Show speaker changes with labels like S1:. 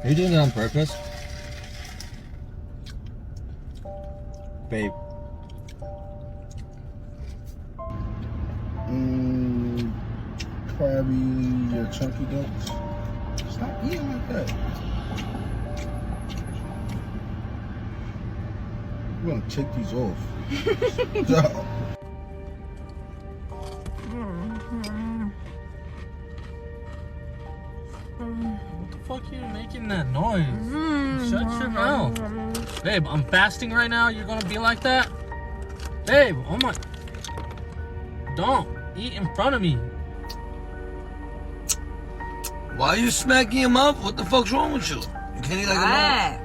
S1: Are you doing it on purpose? Babe.
S2: Probably your chunky ducks. Stop eating like that. I'm gonna take these off. Stop.
S3: What the fuck are you making that noise? Shut your mouth. Babe, I'm fasting right now. You're gonna be like that? Babe, oh my. Don't eat in front of me.
S4: Why are you smacking him up? What the fuck's wrong with you? You can't eat like a man.